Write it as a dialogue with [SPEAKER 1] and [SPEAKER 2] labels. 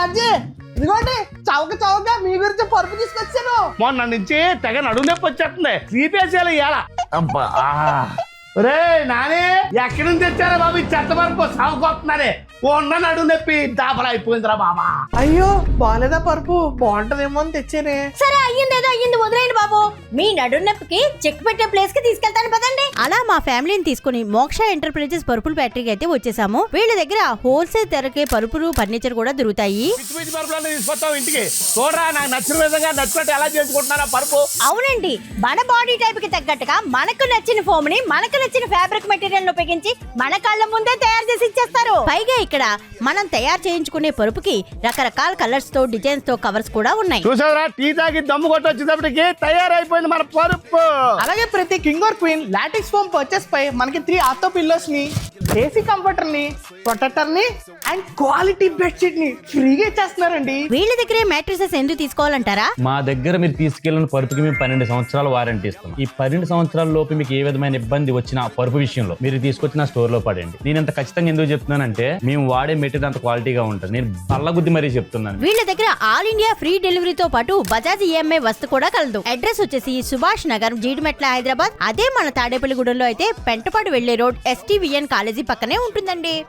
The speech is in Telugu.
[SPEAKER 1] బాజీ ఇదిగోండి చౌక మీ గురించి పరుపు తీసుకొచ్చాను.
[SPEAKER 2] మొన్న నుంచి తెగ నడుము నొప్పి వచ్చేస్తుంది. శ్రీపేశాలు ఇయ్యాల. అబ్బా రే నానే ఎక్కడి నుంచి తెచ్చారా బాబు ఈ చెత్త పరుపు? సాగుకొస్తున్నారే ఉన్న నడుము నొప్పి దాపలా అయిపోయిందిరా బాబా.
[SPEAKER 1] అయ్యో బాలేదా పరుపు? బాగుంటదేమో అని తెచ్చానే.
[SPEAKER 3] సరే అయ్యింది ఏదో అయ్యింది, వదిలేయండి బాబు. మీ నడున్నొప్పికి చెక్ పెట్టే ప్లేస్ కి తీసుకెళ్తాను పదండి.
[SPEAKER 4] అలా మా ఫ్యామిలీని తీసుకుని మోక్ష ఎంటర్ప్రైజెస్ పరుపుల ఫ్యాక్టరీకి అయితే వచ్చేసాము. వీళ్ళ దగ్గర హోల్సేల్ ధరకే పరుపులు ఫర్నిచర్ కూడా దొరుకుతాయి.
[SPEAKER 2] పిచ్చి పిచ్చి పరుపులన్నీ తీసుకొస్తావు ఇంటికి. చూడరా నాకు నచ్చిన విధంగా నచ్చినట్టు ఎలా చేసుకుంటున్నారా పరుపు.
[SPEAKER 3] అవునండి, మన బాడీ టైప్ కి తగ్గట్టుగా మనకు నచ్చిన ఫోమ్ ని మనకు నచ్చిన ఫ్యాబ్రిక్ మెటీరియల్ ఉపయోగించి మన కళ్ళ ముందే తయారు చేసి ఇచ్చేస్తారు.
[SPEAKER 4] పైగా ఇక్కడ మనం తయారు చేయించుకునే పరుపుకి రకరకాల కలర్స్ తో డిజైన్స్ తో కవర్స్ కూడా ఉన్నాయి.
[SPEAKER 2] చూసావరా టీ తాగి దమ్ము కొట్టి వచ్చేటప్పటికి తయారైపోయింది మన పరుపు.
[SPEAKER 1] అలాగే ప్రతి king or queen latex foam purchase పై మనకి 3 ఆర్థో పిల్లోస్ ని, ఏసీ కంఫర్టర్ ని, ప్రొటెక్టర్ ని అండ్ క్వాలిటీ బెడ్షీట్ ని ఫ్రీగా ఇచ్చేస్తున్నారండి.
[SPEAKER 4] వీళ్ళ దగ్గరే మ్యాట్రిసెస్ ఎందుకు తీసుకోవాలంటారా?
[SPEAKER 5] మా దగ్గర మీరు తీసుకెళ్లిన పరుపుకి మేము 12 సంవత్సరాల వారంటీ ఇస్తాం. ఈ 12 సంవత్సరాల లోపు మీకు ఏ విధమైన ఇబ్బంది వచ్చినా పరుపు విషయంలో మీరు తీసుకొచ్చిన స్టోర్ లో పడండి. నేను ఇంత ఖచ్చితంగా ఎందుకు చెప్తున్నానంటే మేము వాడే మెటీరియల్ అంత క్వాలిటీగా ఉంటుంది. నేను పల్లగుద్ది మరీ చెప్తున్నాను.
[SPEAKER 4] వీళ్ళ దగ్గర ఆల్ ఇండియా ఫ్రీ డెలివరీతో పాటు బజాజ్ ఈఎంఐ వస్తు కూడా కలదు. అడ్రస్ వచ్చేసి సుభాష్ నగర్, జీడిమెట్ల, హైదరాబాద్. అదే మన తాడేపల్లిగూడెంలో అయితే పెంటపాడు వెళ్లే రోడ్ STVN కాలేజీ పక్కనే ఉంటుందండి.